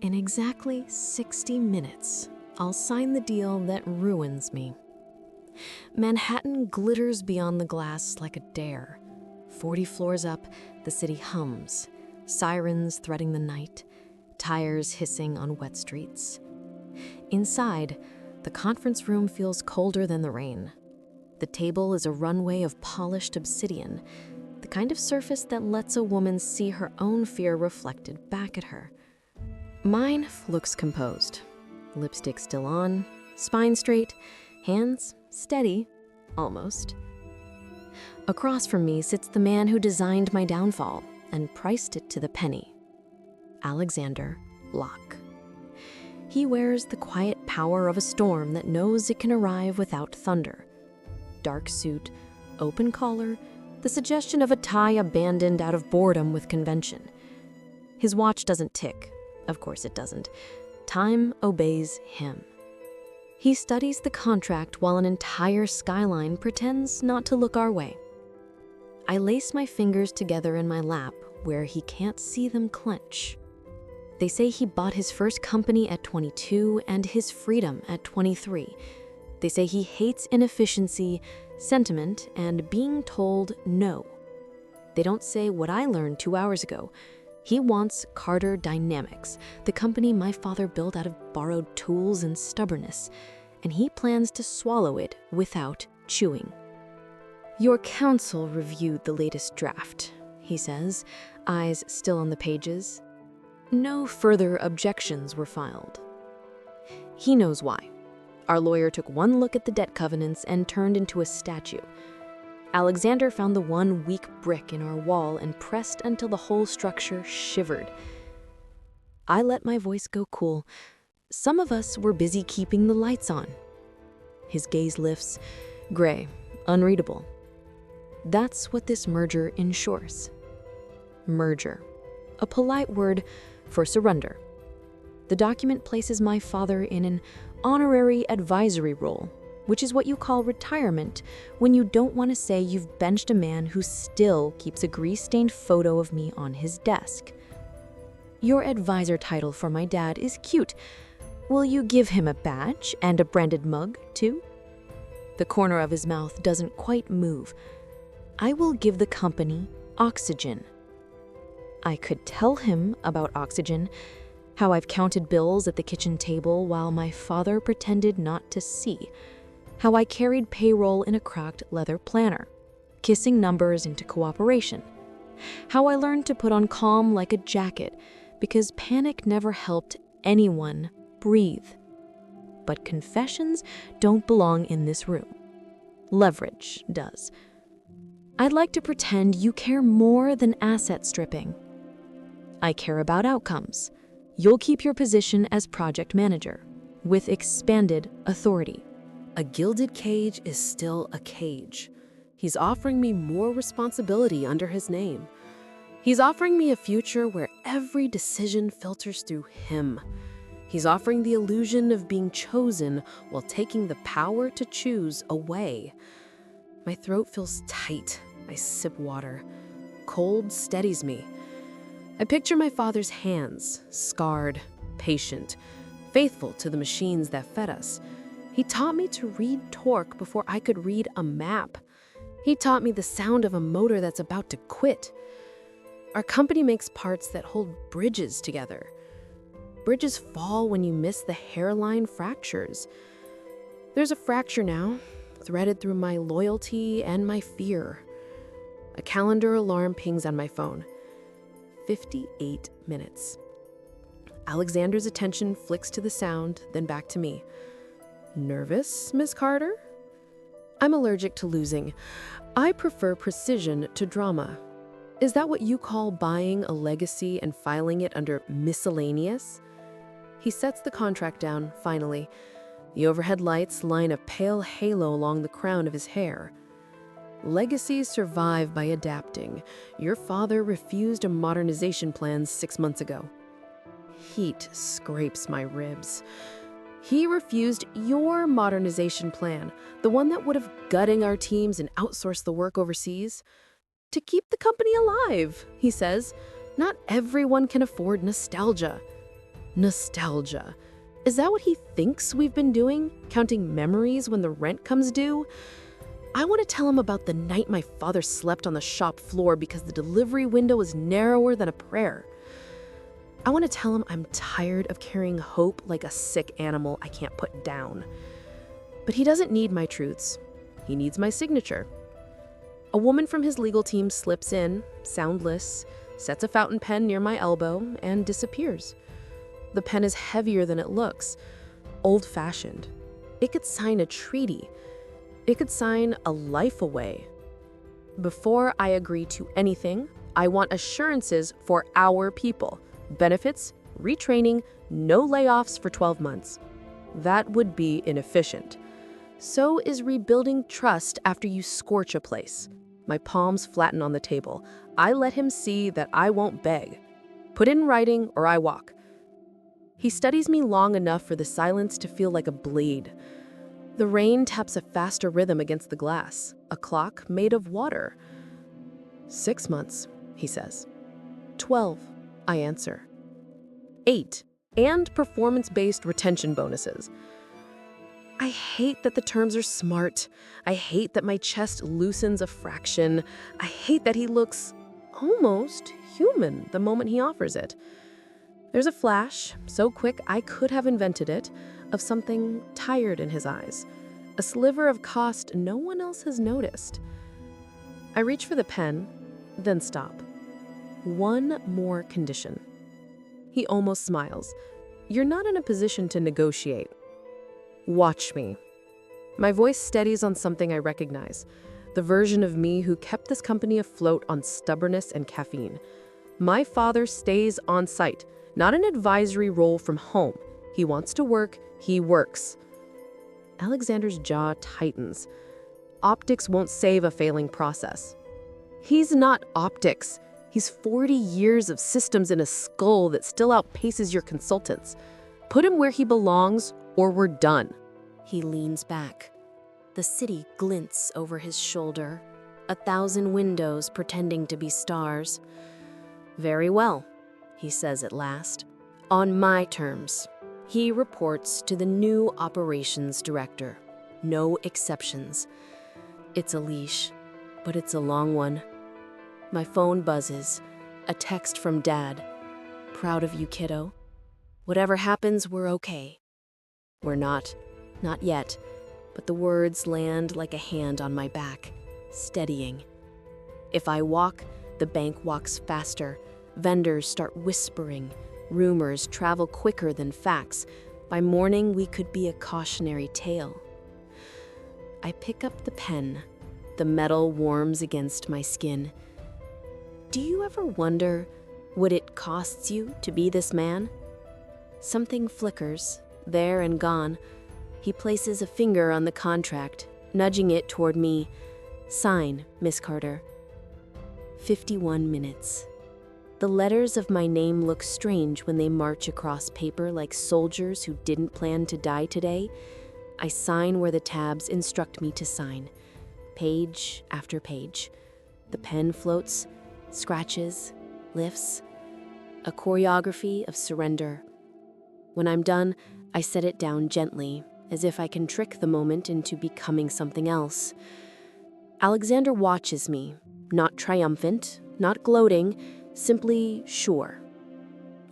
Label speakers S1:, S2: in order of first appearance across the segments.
S1: In exactly 60 minutes, I'll sign the deal that ruins me. Manhattan glitters beyond the glass like a dare. 40 floors up, the city hums, sirens threading the night, tires hissing on wet streets. Inside, the conference room feels colder than the rain. The table is a runway of polished obsidian, the kind of surface that lets a woman see her own fear reflected back at her. Mine looks composed. Lipstick still on, spine straight, hands steady, almost. Across from me sits the man who designed my downfall and priced it to the penny. Alexander Locke. He wears the quiet power of a storm that knows it can arrive without thunder. Dark suit, open collar, the suggestion of a tie abandoned out of boredom with convention. His watch doesn't tick. Of course it doesn't. Time obeys him. He studies the contract while an entire skyline pretends not to look our way. I lace my fingers together in my lap where he can't see them clench. They say he bought his first company at 22 and his freedom at 23. They say he hates inefficiency, sentiment, and being told no. They don't say what I learned 2 hours ago. He wants Carter Dynamics, the company my father built out of borrowed tools and stubbornness, and he plans to swallow it without chewing. Your counsel reviewed the latest draft, he says, eyes still on the pages. No further objections were filed. He knows why. Our lawyer took one look at the debt covenants and turned into a statue. Alexander found the one weak brick in our wall and pressed until the whole structure shivered. I let my voice go cool. Some of us were busy keeping the lights on. His gaze lifts, gray, unreadable. That's what this merger ensures. Merger, a polite word for surrender. The document places my father in an honorary advisory role, which is what you call retirement when you don't want to say you've benched a man who still keeps a grease-stained photo of me on his desk. Your advisor title for my dad is cute. Will you give him a badge and a branded mug, too? The corner of his mouth doesn't quite move. I will give the company oxygen. I could tell him about oxygen, how I've counted bills at the kitchen table while my father pretended not to see, how I carried payroll in a cracked leather planner, kissing numbers into cooperation, how I learned to put on calm like a jacket because panic never helped anyone breathe. But confessions don't belong in this room. Leverage does. I'd like to pretend you care more than asset stripping. I care about outcomes. You'll keep your position as project manager, with expanded authority.
S2: A gilded cage is still a cage. He's offering me more responsibility under his name. He's offering me a future where every decision filters through him. He's offering the illusion of being chosen while taking the power to choose away. My throat feels tight. I sip water. Cold steadies me. I picture my father's hands, scarred, patient, faithful to the machines that fed us. He taught me to read torque before I could read a map. He taught me the sound of a motor that's about to quit. Our company makes parts that hold bridges together. Bridges fall when you miss the hairline fractures. There's a fracture now, threaded through my loyalty and my fear. A calendar alarm pings on my phone. 58 minutes. Alexander's attention flicks to the sound, then back to me. Nervous, Miss Carter? I'm allergic to losing. I prefer precision to drama. Is that what you call buying a legacy and filing it under miscellaneous? He sets the contract down, finally. The overhead lights line a pale halo along the crown of his hair. Legacies survive by adapting. Your father refused a modernization plan 6 months ago. Heat scrapes my ribs. He refused your modernization plan, the one that would have gutting our teams and outsourced the work overseas. To keep the company alive, he says. Not everyone can afford nostalgia. Nostalgia. Is that what he thinks we've been doing? Counting memories when the rent comes due? I want to tell him about the night my father slept on the shop floor because the delivery window was narrower than a prayer. I want to tell him I'm tired of carrying hope like a sick animal I can't put down. But he doesn't need my truths. He needs my signature. A woman from his legal team slips in, soundless, sets a fountain pen near my elbow, and disappears. The pen is heavier than it looks, old-fashioned. It could sign a treaty. It could sign a life away. Before I agree to anything, I want assurances for our people. Benefits, retraining, no layoffs for 12 months. That would be inefficient. So is rebuilding trust after you scorch a place. My palms flatten on the table. I let him see that I won't beg. Put it in writing or I walk. He studies me long enough for the silence to feel like a bleed. The rain taps a faster rhythm against the glass, a clock made of water. 6 months, he says. 12, I answer. 8, and performance-based retention bonuses. I hate that the terms are smart. I hate that my chest loosens a fraction. I hate that he looks almost human the moment he offers it. There's a flash, so quick I could have invented it, of something tired in his eyes. A sliver of cost no one else has noticed. I reach for the pen, then stop. One more condition. He almost smiles. You're not in a position to negotiate. Watch me. My voice steadies on something I recognize. The version of me who kept this company afloat on stubbornness and caffeine. My father stays on site, not an advisory role from home. He wants to work, he works. Alexander's jaw tightens. Optics won't save a failing process. He's not optics. He's 40 years of systems in a skull that still outpaces your consultants. Put him where he belongs, or we're done.
S1: He leans back. The city glints over his shoulder, 1,000 windows pretending to be stars. Very well, he says at last. On my terms. He reports to the new operations director. No exceptions. It's a leash, but it's a long one. My phone buzzes. A text from Dad. Proud of you, kiddo. Whatever happens, we're okay. We're not. Not yet. But the words land like a hand on my back, steadying. If I walk, the bank walks faster. Vendors start whispering. Rumors travel quicker than facts. By morning, we could be a cautionary tale. I pick up the pen. The metal warms against my skin. Do you ever wonder what it costs you to be this man? Something flickers, there and gone. He places a finger on the contract, nudging it toward me. Sign, Miss Carter. 51 minutes. The letters of my name look strange when they march across paper like soldiers who didn't plan to die today. I sign where the tabs instruct me to sign. Page after page. The pen floats, scratches, lifts. A choreography of surrender. When I'm done, I set it down gently, as if I can trick the moment into becoming something else. Alexander watches me, not triumphant, not gloating, simply sure.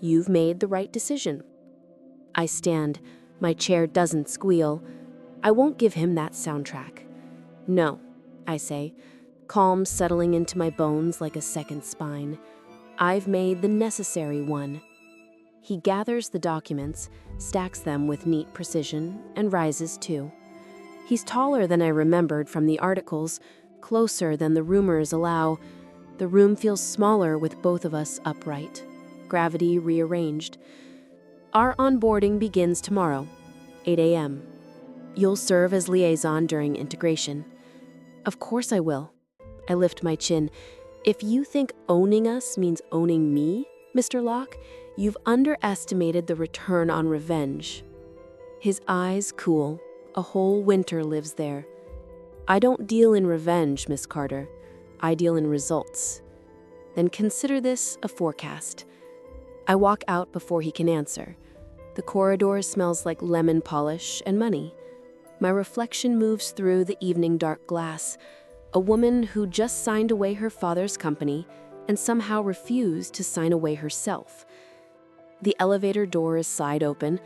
S1: You've made the right decision. I stand. My chair doesn't squeal. I won't give him that soundtrack. No, I say, calm settling into my bones like a second spine. I've made the necessary one. He gathers the documents, stacks them with neat precision, and rises too. He's taller than I remembered from the articles, closer than the rumors allow. The room feels smaller with both of us upright, gravity rearranged. Our onboarding begins tomorrow, 8 a.m. You'll serve as liaison during integration. Of course I will. I lift my chin. If you think owning us means owning me, Mr. Locke, you've underestimated the return on revenge. His eyes cool. A whole winter lives there. I don't deal in revenge, Miss Carter. I deal in results. Then consider this a forecast. I walk out before he can answer.
S2: The corridor smells like lemon polish and money. My reflection moves through the evening dark glass. A woman who just signed away her father's company and somehow refused to sign away herself. The elevator door is slide open.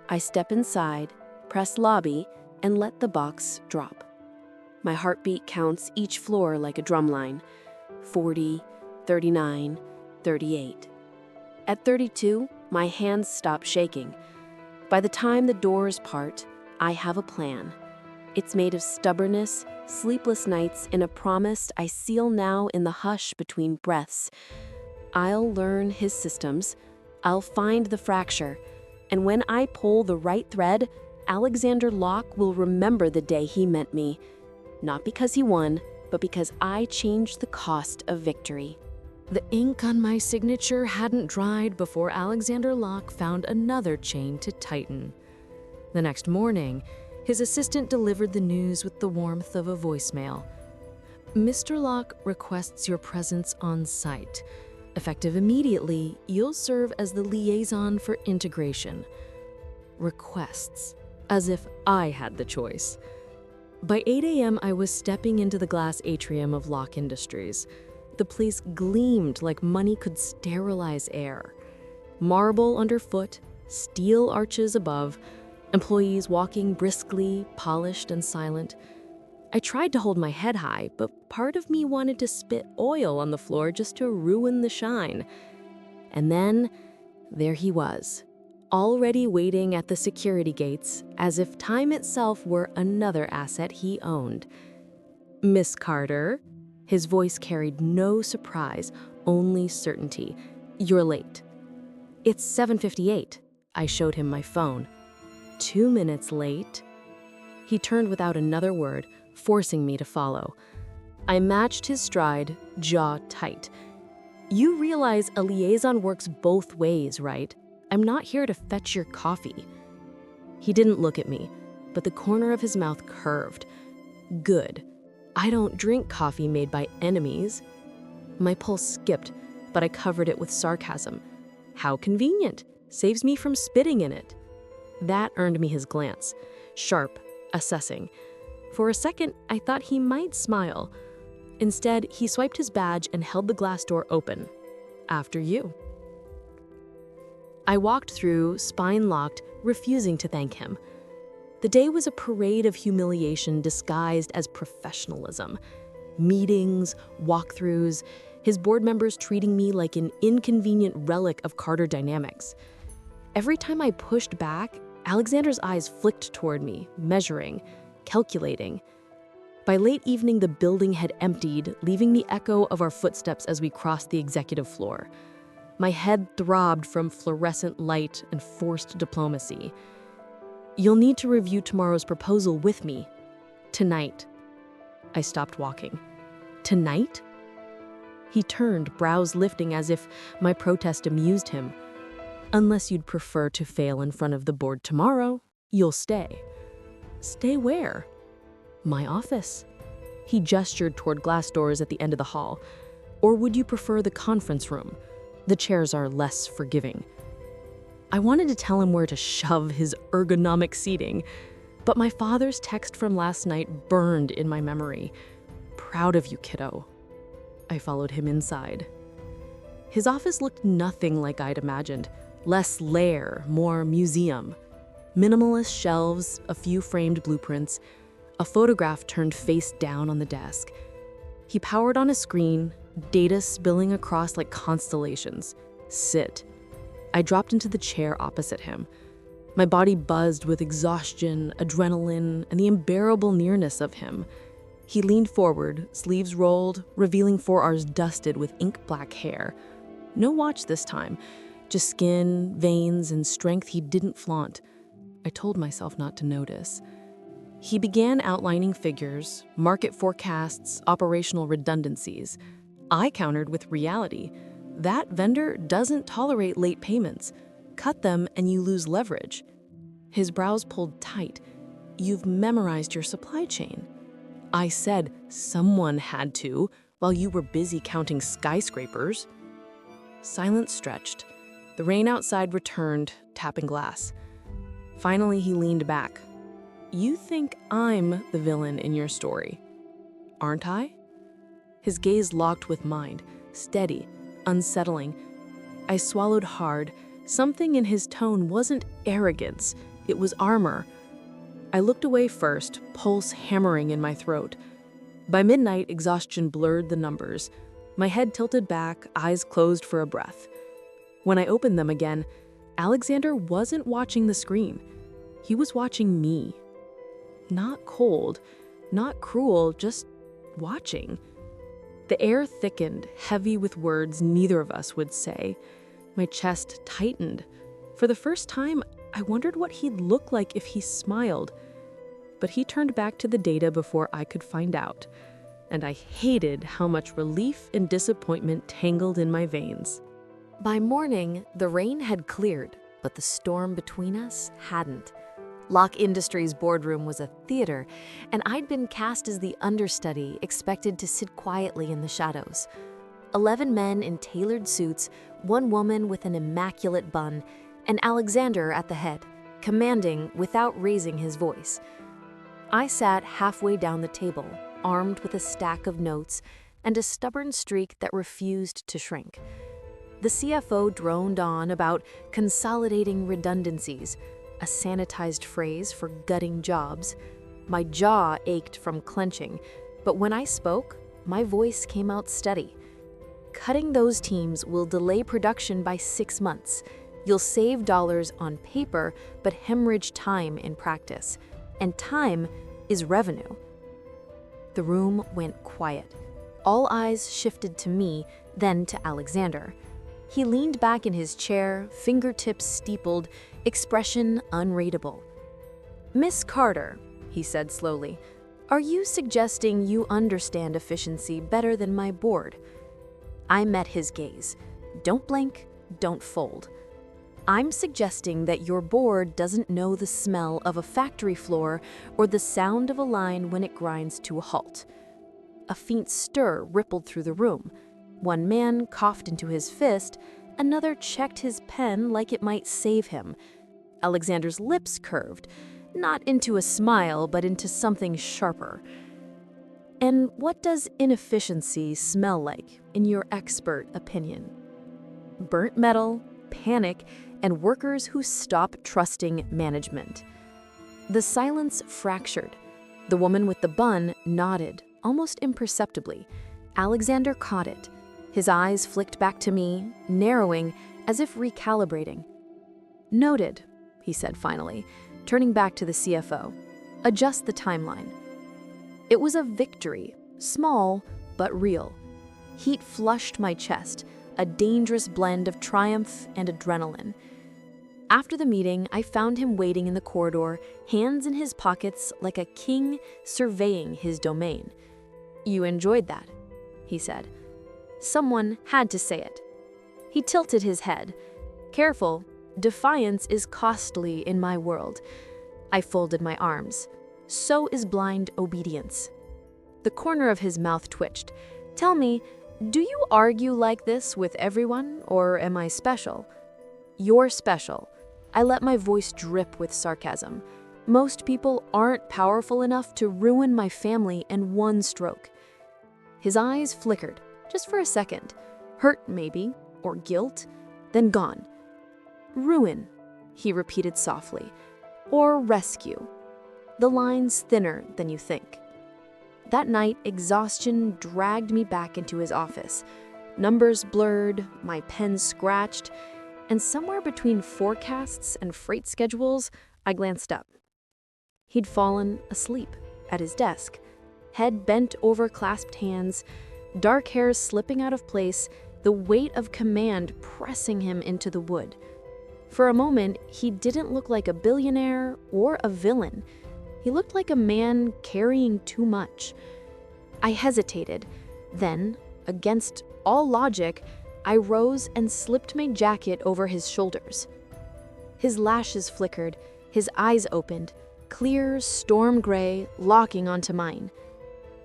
S2: I step inside, press lobby, and let the box drop. My heartbeat counts each floor like a drumline. 40, 39, 38. At 32, my hands stop shaking. By the time the doors part, I have a plan. It's made of stubbornness, sleepless nights, and a promise I seal now in the hush between breaths. I'll learn his systems. I'll find the fracture. And when I pull the right thread, Alexander Locke will remember the day he met me. Not because he won, but because I changed the cost of victory.
S1: The ink on my signature hadn't dried before Alexander Locke found another chain to tighten. The next morning, his assistant delivered the news with the warmth of a voicemail. Mr. Locke requests your presence on site. Effective immediately, you'll serve as the liaison for integration. Requests, as if I had the choice. By 8 a.m., I was stepping into the glass atrium of Locke Industries. The place gleamed like money could sterilize air. Marble underfoot, steel arches above, employees walking briskly, polished and silent. I tried to hold my head high, but part of me wanted to spit oil on the floor just to ruin the shine. And then, there he was, already waiting at the security gates, as if time itself were another asset he owned. "Miss Carter," his voice carried no surprise, only certainty. "You're late." "It's 7:58. I showed him my phone. 2 minutes late. He turned without another word, forcing me to follow. I matched his stride, jaw tight. "You realize a liaison works both ways, right? I'm not here to fetch your coffee." He didn't look at me, but the corner of his mouth curved. "Good. I don't drink coffee made by enemies." My pulse skipped, but I covered it with sarcasm. "How convenient. Saves me from spitting in it." That earned me his glance, sharp, assessing. For a second, I thought he might smile. Instead, he swiped his badge and held the glass door open. "After you." I walked through, spine locked, refusing to thank him. The day was a parade of humiliation disguised as professionalism. Meetings, walkthroughs, his board members treating me like an inconvenient relic of Carter dynamics. Every time I pushed back, Alexander's eyes flicked toward me, measuring, calculating. By late evening, the building had emptied, leaving the echo of our footsteps as we crossed the executive floor. My head throbbed from fluorescent light and forced diplomacy. "You'll need to review tomorrow's proposal with me. Tonight." I stopped walking. "Tonight?" He turned, brows lifting as if my protest amused him. "Unless you'd prefer to fail in front of the board tomorrow, you'll stay." "Stay where?" "My office." He gestured toward glass doors at the end of the hall. "Or would you prefer the conference room? The chairs are less forgiving." I wanted to tell him where to shove his ergonomic seating, but my father's text from last night burned in my memory. "Proud of you, kiddo." I followed him inside. His office looked nothing like I'd imagined. Less lair, more museum. Minimalist shelves, a few framed blueprints, a photograph turned face down on the desk. He powered on a screen, data spilling across like constellations. "Sit." I dropped into the chair opposite him. My body buzzed with exhaustion, adrenaline, and the unbearable nearness of him. He leaned forward, sleeves rolled, revealing forearms dusted with ink-black hair. No watch this time, just skin, veins, and strength he didn't flaunt. I told myself not to notice. He began outlining figures, market forecasts, operational redundancies. I countered with reality. That vendor doesn't tolerate late payments. Cut them and you lose leverage. His brows pulled tight. "You've memorized your supply chain." I said someone had to while you were busy counting skyscrapers. Silence stretched.
S2: The rain outside returned, tapping glass. Finally, he leaned back. "You think I'm the villain in your story, aren't I?" His gaze locked with mine, steady, unsettling. I swallowed hard. Something in his tone wasn't arrogance, it was armor. I looked away first, pulse hammering in my throat. By midnight, exhaustion blurred the numbers. My head tilted back, eyes closed for a breath. When I opened them again, Alexander wasn't watching the screen. He was watching me. Not cold, not cruel, just watching. The air thickened, heavy with words neither of us would say. My chest tightened. For the first time, I wondered what he'd look like if he smiled. But he turned back to the data before I could find out, and I hated how much relief and disappointment tangled in my veins.
S1: By morning, the rain had cleared, but the storm between us hadn't. Lock Industries' boardroom was a theater, and I'd been cast as the understudy, expected to sit quietly in the shadows. 11 men in tailored suits, 1 woman with an immaculate bun, and Alexander at the head, commanding without raising his voice. I sat halfway down the table, armed with a stack of notes and a stubborn streak that refused to shrink. The CFO droned on about consolidating redundancies, a sanitized phrase for gutting jobs. My jaw ached from clenching, but when I spoke, my voice came out steady. Cutting those teams will delay production by 6 months. You'll save dollars on paper, but hemorrhage time in practice. And time is revenue. The room went quiet. All eyes shifted to me, then to Alexander. He leaned back in his chair, fingertips steepled, expression unreadable. "Miss Carter," he said slowly, "are you suggesting you understand efficiency better than my board?" I met his gaze. Don't blink, don't fold. "I'm suggesting that your board doesn't know the smell of a factory floor or the sound of a line when it grinds to a halt." A faint stir rippled through the room. One man coughed into his fist, another checked his pen like it might save him. Alexander's lips curved, not into a smile, but into something sharper. "And what does inefficiency smell like, in your expert opinion?" "Burnt metal, panic, and workers who stop trusting management." The silence fractured. The woman with the bun nodded, almost imperceptibly. Alexander caught it. His eyes flicked back to me, narrowing, as if recalibrating. "Noted," he said finally, turning back to the CFO. "Adjust the timeline." It was a victory, small but real. Heat flushed my chest, a dangerous blend of triumph and adrenaline. After the meeting, I found him waiting in the corridor, hands in his pockets like a king surveying his domain. "You enjoyed that," he said. Someone had to say it. He tilted his head. "Careful, defiance is costly in my world." I folded my arms. So is blind obedience. The corner of his mouth twitched. "Tell me, do you argue like this with everyone, or am I special?" "You're special." I let my voice drip with sarcasm. "Most people aren't powerful enough to ruin my family in one stroke." His eyes flickered, just for a second. Hurt, maybe, or guilt, then gone. "Ruin," he repeated softly, "or rescue. The line's thinner than you think." That night, exhaustion dragged me back into his office. Numbers blurred, my pen scratched, and somewhere between forecasts and freight schedules, I glanced up. He'd fallen asleep at his desk, head bent over clasped hands, dark hair slipping out of place, the weight of command pressing him into the wood. For a moment, he didn't look like a billionaire or a villain. He looked like a man carrying too much. I hesitated. Then, against all logic, I rose and slipped my jacket over his shoulders. His lashes flickered, his eyes opened, clear storm gray, locking onto mine.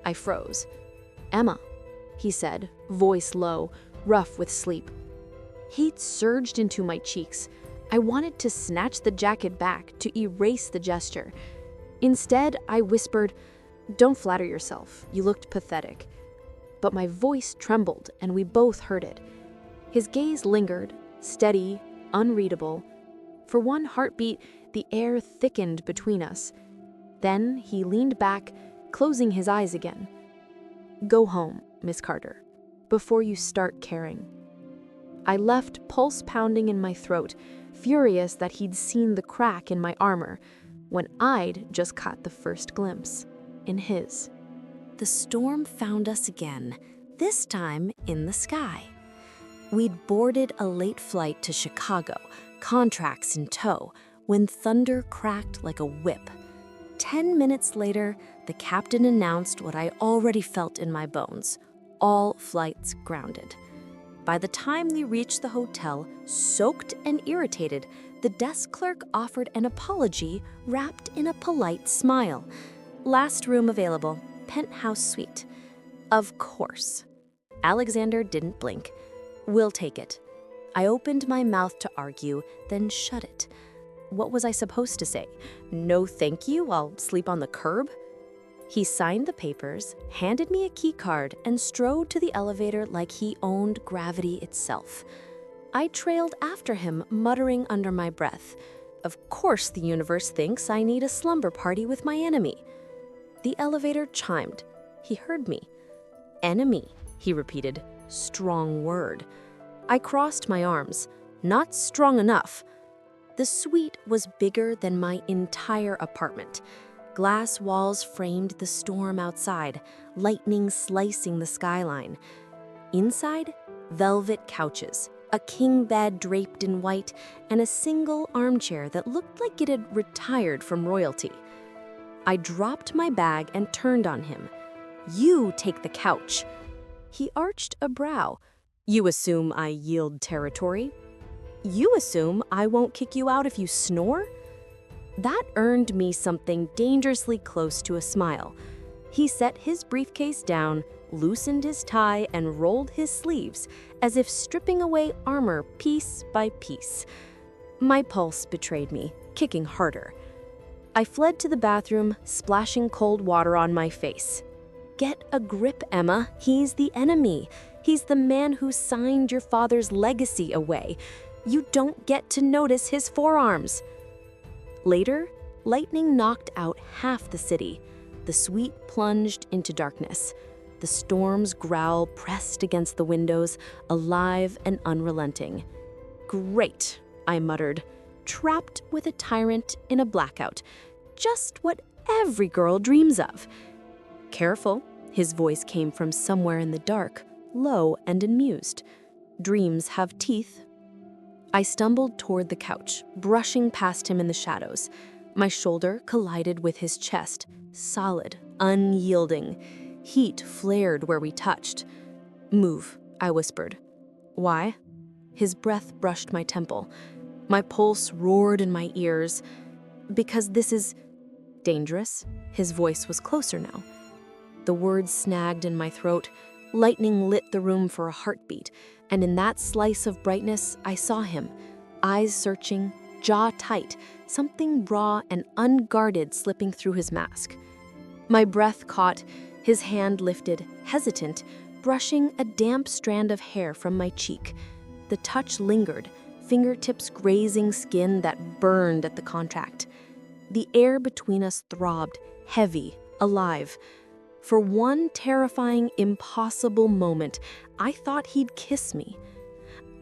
S1: I froze. "Emma," he said, voice low, rough with sleep.
S3: Hate surged into my cheeks. I wanted to snatch the jacket back, to erase the gesture. Instead, I whispered, "Don't flatter yourself. You looked pathetic." But my voice trembled, and we both heard it. His gaze lingered, steady, unreadable. For one heartbeat, the air thickened between us. Then he leaned back, closing his eyes again. "Go home, Miss Carter, before you start caring." I left, pulse pounding in my throat, furious that he'd seen the crack in my armor, when I'd just caught the first glimpse in his.
S1: The storm found us again, this time in the sky. We'd boarded a late flight to Chicago, contracts in tow, when thunder cracked like a whip. 10 minutes later, the captain announced what I already felt in my bones: all flights grounded. By the time we reached the hotel, soaked and irritated, the desk clerk offered an apology wrapped in a polite smile. "Last room available, penthouse suite." Of course. Alexander didn't blink. "We'll take it." I opened my mouth to argue, then shut it. What was I supposed to say? "No thank you, I'll sleep on the curb"? He signed the papers, handed me a key card, and strode to the elevator like he owned gravity itself. I trailed after him, muttering under my breath, "Of course the universe thinks I need a slumber party with my enemy." The elevator chimed. He heard me. "Enemy," he repeated. Strong word. I crossed my arms. Not strong enough. The suite was bigger than my entire apartment. Glass walls framed the storm outside, lightning slicing the skyline. Inside, velvet couches, a king bed draped in white, and a single armchair that looked like it had retired from royalty. I dropped my bag and turned on him. "You take the couch." He arched a brow. "You assume I yield territory? You assume I won't kick you out if you snore?" That earned me something dangerously close to a smile. He set his briefcase down, loosened his tie, and rolled his sleeves, as if stripping away armor piece by piece. My pulse betrayed me, kicking harder. I fled to the bathroom, splashing cold water on my face. "Get a grip, Emma. He's the enemy. He's the man who signed your father's legacy away. You don't get to notice his forearms." Later, lightning knocked out half the city. The suite plunged into darkness. The storm's growl pressed against the windows, alive and unrelenting. "Great," I muttered, trapped with a tyrant in a blackout. Just what every girl dreams of. "Careful," his voice came from somewhere in the dark, low and amused. "Dreams have teeth." I stumbled toward the couch, brushing past him in the shadows. My shoulder collided with his chest, solid, unyielding. Heat flared where we touched. "Move," I whispered. "Why?" His breath brushed my temple. My pulse roared in my ears. "Because this is dangerous." His voice was closer now. The words snagged in my throat. Lightning lit the room for a heartbeat, and in that slice of brightness, I saw him, eyes searching, jaw tight, something raw and unguarded slipping through his mask. My breath caught, his hand lifted, hesitant, brushing a damp strand of hair from my cheek. The touch lingered, fingertips grazing skin that burned at the contact. The air between us throbbed, heavy, alive. For one terrifying, impossible moment, I thought he'd kiss me.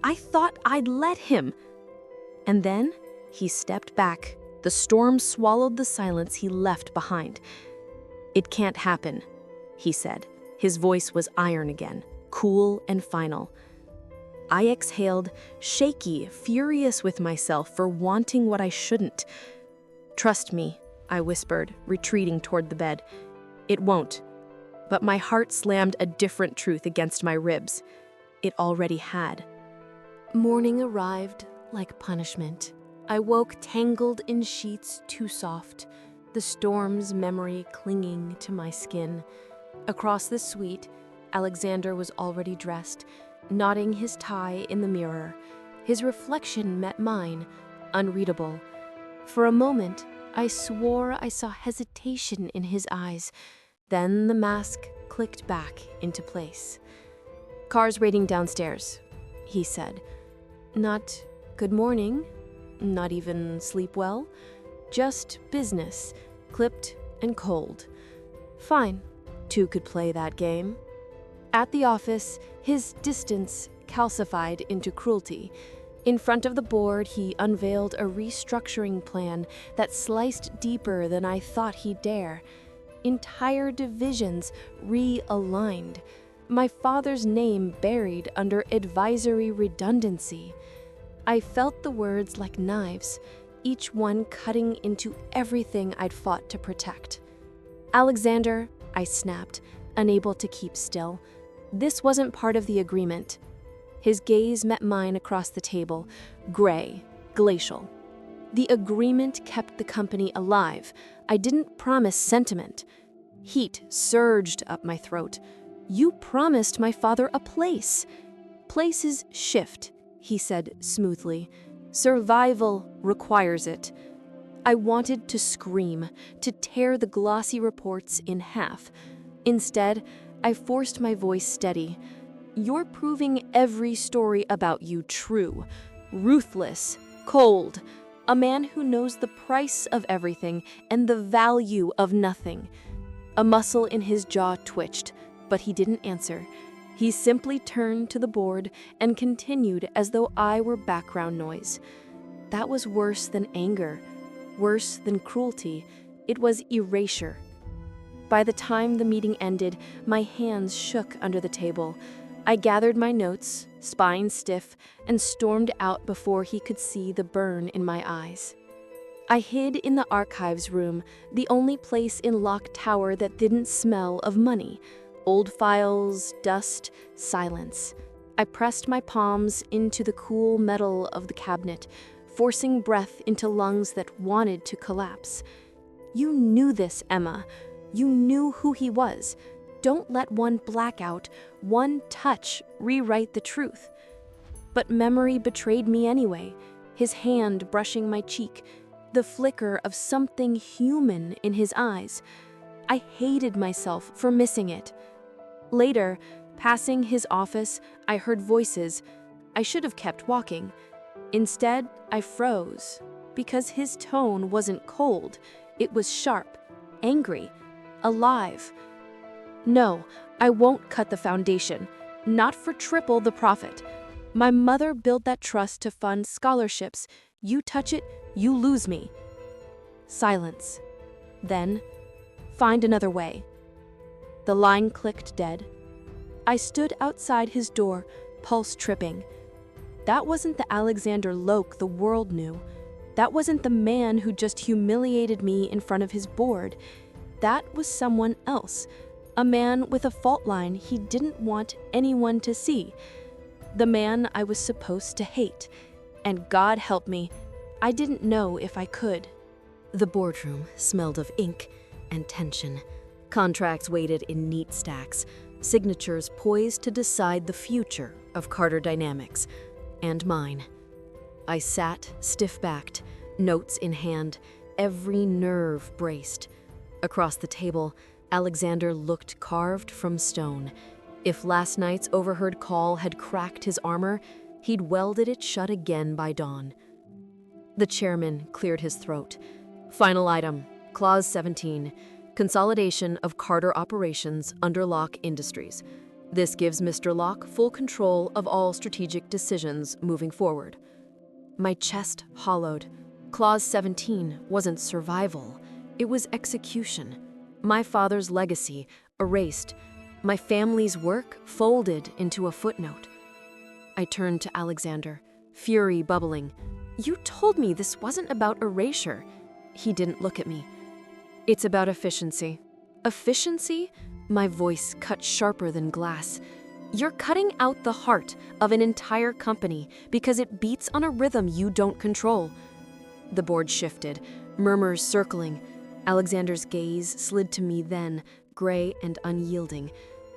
S1: I thought I'd let him. And then he stepped back. The storm swallowed the silence he left behind. "It can't happen," he said. His voice was iron again, cool and final. I exhaled, shaky, furious with myself for wanting what I shouldn't. "Trust me," I whispered, retreating toward the bed. "It won't." But my heart slammed a different truth against my ribs. It already had. Morning arrived like punishment. I woke tangled in sheets too soft, the storm's memory clinging to my skin. Across the suite, Alexander was already dressed, knotting his tie in the mirror.
S3: His reflection met mine, unreadable. For a moment, I swore I saw hesitation in his eyes. Then the mask clicked back into place. "Car's waiting downstairs," he said. Not "good morning," not even "sleep well," just business, clipped and cold. Fine, two could play that game. At the office, his distance calcified into cruelty. In front of the board, he unveiled a restructuring plan that sliced deeper than I thought he'd dare. Entire divisions realigned. My father's name buried under advisory redundancy. I felt the words like knives, each one cutting into everything I'd fought to protect. "Alexander," I snapped, unable to keep still. This wasn't part of the agreement. His gaze met mine across the table, gray, glacial. The agreement kept the company alive. I didn't promise sentiment. Heat surged up my throat. "You promised my father a place." "Places shift," he said smoothly. "Survival requires it." I wanted to scream, to tear the glossy reports in half. Instead, I forced my voice steady. "You're proving every story about you true. Ruthless, cold, a man who knows the price of everything and the value of nothing." A muscle in his jaw twitched, but he didn't answer. He simply turned to the board and continued as though I were background noise. That was worse than anger, worse than cruelty. It was erasure. By the time the meeting ended, my hands shook under the table. I gathered my notes, spine stiff, and stormed out before he could see the burn in my eyes. I hid in the archives room, the only place in Lock Tower that didn't smell of money. Old files, dust, silence. I pressed my palms into the cool metal of the cabinet, forcing breath into lungs that wanted to collapse. "You knew this, Emma. You knew who he was. Don't let one blackout, one touch, rewrite the truth." But memory betrayed me anyway, his hand brushing my cheek, the flicker of something human in his eyes. I hated myself for missing it. Later, passing his office, I heard voices. I should have kept walking. Instead, I froze, because his tone wasn't cold. It was sharp, angry, alive. "No, I won't cut the foundation. Not for triple the profit. My mother built that trust to fund scholarships. You touch it, you lose me." Silence. Then, "Find another way." The line clicked dead. I stood outside his door, pulse tripping. That wasn't the Alexander Loke the world knew. That wasn't the man who just humiliated me in front of his board. That was someone else. A man with a fault line he didn't want anyone to see. The man I was supposed to hate. And God help me, I didn't know if I could.
S1: The boardroom smelled of ink and tension. Contracts waited in neat stacks, signatures poised to decide the future of Carter Dynamics, and mine. I sat stiff-backed, notes in hand, every nerve braced. Across the table, Alexander looked carved from stone. If last night's overheard call had cracked his armor, he'd welded it shut again by dawn. The chairman cleared his throat. "Final item, Clause 17, consolidation of Carter operations under Locke Industries. This gives Mr. Locke full control of all strategic decisions moving forward." My chest hollowed. Clause 17 wasn't survival. It was execution. My father's legacy erased. My family's work folded into a footnote. I turned to Alexander, fury bubbling. "You told me this wasn't about erasure." He didn't look at me. "It's about efficiency." "Efficiency?" My voice cut sharper than glass. "You're cutting out the heart of an entire company because it beats on a rhythm you don't control." The board shifted, murmurs circling. Alexander's gaze slid to me then, gray and unyielding.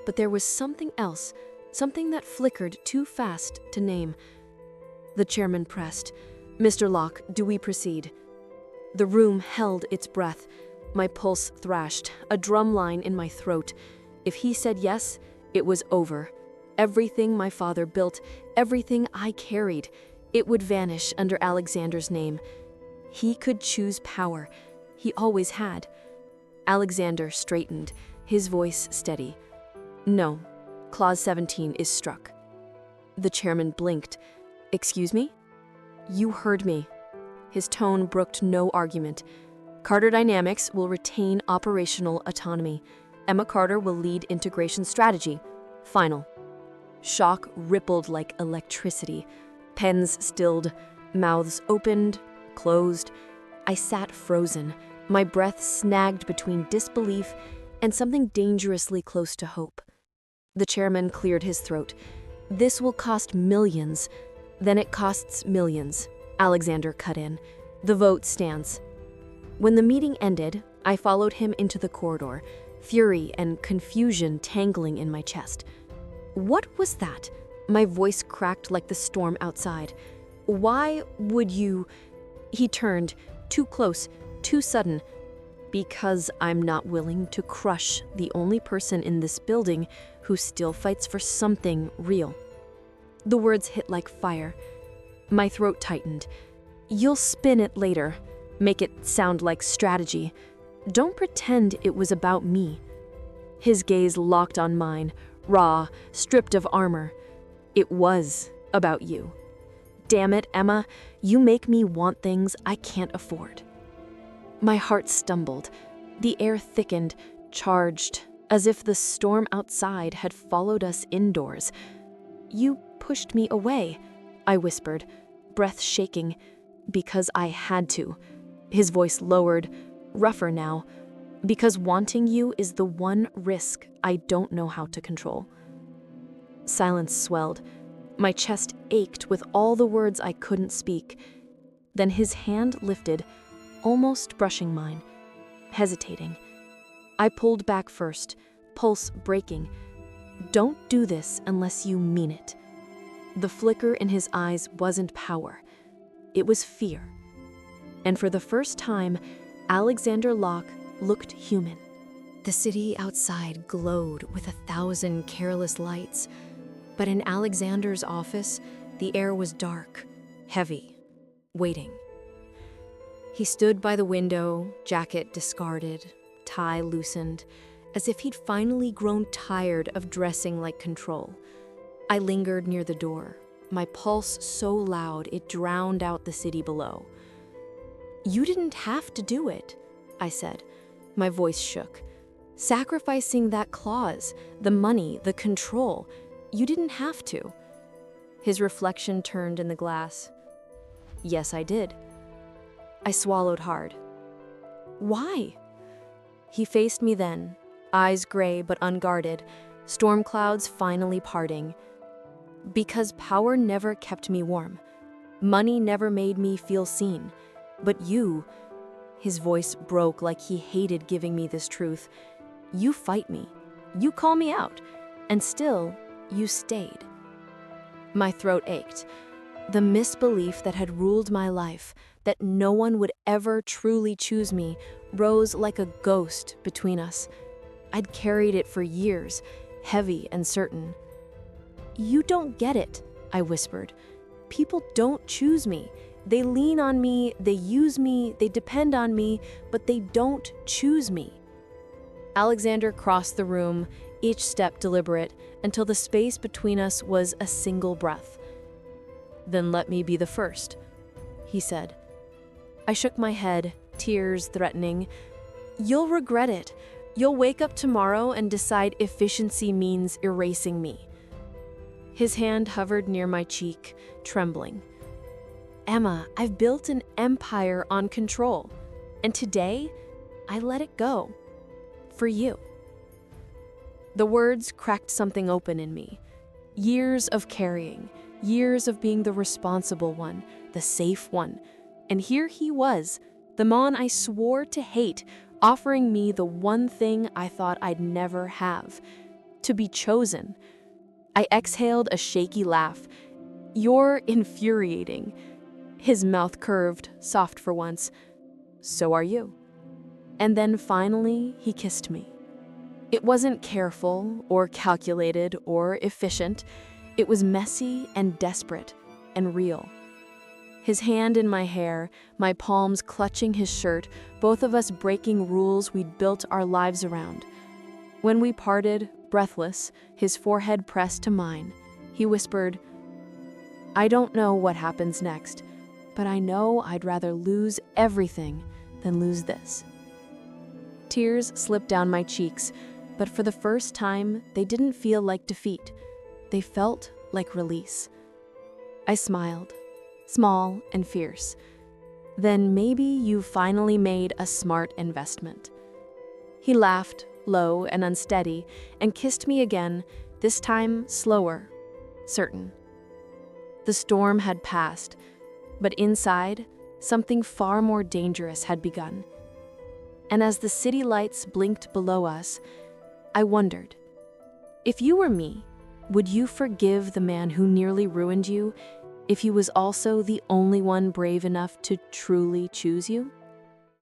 S1: But there was something else, something that flickered too fast to name.
S3: The chairman pressed. "Mr. Locke, do we proceed?" The room held its breath. My pulse thrashed, a drum line in my throat. If he said yes, it was over. Everything my father built, everything I carried, it would vanish under Alexander's name. He could choose power. He always had. Alexander straightened, his voice steady. "No, Clause 17 is struck." The chairman blinked. "Excuse me?" "You heard me." His tone brooked no argument. "Carter Dynamics will retain operational autonomy. Emma Carter will lead integration strategy. Final." Shock rippled like electricity. Pens stilled, mouths opened, closed. I sat frozen, my breath snagged between disbelief and something dangerously close to hope. The chairman cleared his throat. "This will cost millions." "Then it costs millions," Alexander cut in. "The vote stands." When the meeting ended, I followed him into the corridor, fury and confusion tangling in my chest. What was that? My voice cracked like the storm outside. "Why would you—" He turned, too close, too sudden. "Because I'm not willing to crush the only person in this building who still fights for something real." The words hit like fire. My throat tightened. "You'll spin it later. Make it sound like strategy. Don't pretend it was about me." His gaze locked on mine, raw, stripped of armor. "It was about you. Damn it, Emma, you make me want things I can't afford." My heart stumbled. The air thickened, charged, as if the storm outside had followed us indoors. "You pushed me away," I whispered, breath shaking, "because I had to." His voice lowered, rougher now, "because wanting you is the one risk I don't know how to control." Silence swelled. My chest ached with all the words I couldn't speak. Then his hand lifted, almost brushing mine, hesitating. I pulled back first, pulse breaking. "Don't do this unless you mean it." The flicker in his eyes wasn't power. It was fear. And for the first time, Alexander Locke looked human.
S1: The city outside glowed with 1,000 careless lights, but in Alexander's office, the air was dark, heavy, waiting. He stood by the window, jacket discarded, tie loosened, as if he'd finally grown tired of dressing like control. I lingered near the door, my pulse so loud it drowned out the city below. "You didn't have to do it," I said. My voice shook. "Sacrificing that clause, the money, the control, you didn't have to." His reflection turned in the glass. "Yes, I did." I swallowed hard. "Why?" He faced me then, eyes gray but unguarded, storm clouds finally parting. "Because power never kept me warm. Money never made me feel seen. But you," his voice broke like he hated giving me this truth, "you fight me. You call me out. And still, you stayed." My throat ached. The misbelief that had ruled my life, that no one would ever truly choose me, rose like a ghost between us. I'd carried it for years, heavy and certain. "You don't get it," I whispered. "People don't choose me. They lean on me, they use me, they depend on me, but they don't choose me." Alexander crossed the room, each step deliberate, until the space between us was a single breath. "Then let me be the first," he said. I shook my head, tears threatening. "You'll regret it. You'll wake up tomorrow and decide efficiency means erasing me." His hand hovered near my cheek, trembling. "Emma, I've built an empire on control, and today, I let it go. For you." The words cracked something open in me. Years of carrying, years of being the responsible one, the safe one. And here he was, the man I swore to hate, offering me the one thing I thought I'd never have, to be chosen. I exhaled a shaky laugh.
S3: "You're infuriating." His mouth curved, soft for once. "So are you." And then finally, he kissed me. It wasn't careful or calculated or efficient. It was messy and desperate and real. His hand in my hair, my palms clutching his shirt, both of us breaking rules we'd built our lives around. When we parted, breathless, his forehead pressed to mine, he whispered, "I don't know what happens next, but I know I'd rather lose everything than lose this." Tears slipped down my cheeks, but for the first time, they didn't feel like defeat. They felt like release. I smiled, small and fierce. "Then maybe you finally made a smart investment." He laughed, low and unsteady, and kissed me again, this time slower, certain. The storm had passed, but inside, something far more dangerous had begun. And as the city lights blinked below us, I wondered, if you were me, would you forgive the man who nearly ruined you if he was also the only one brave enough to truly choose you?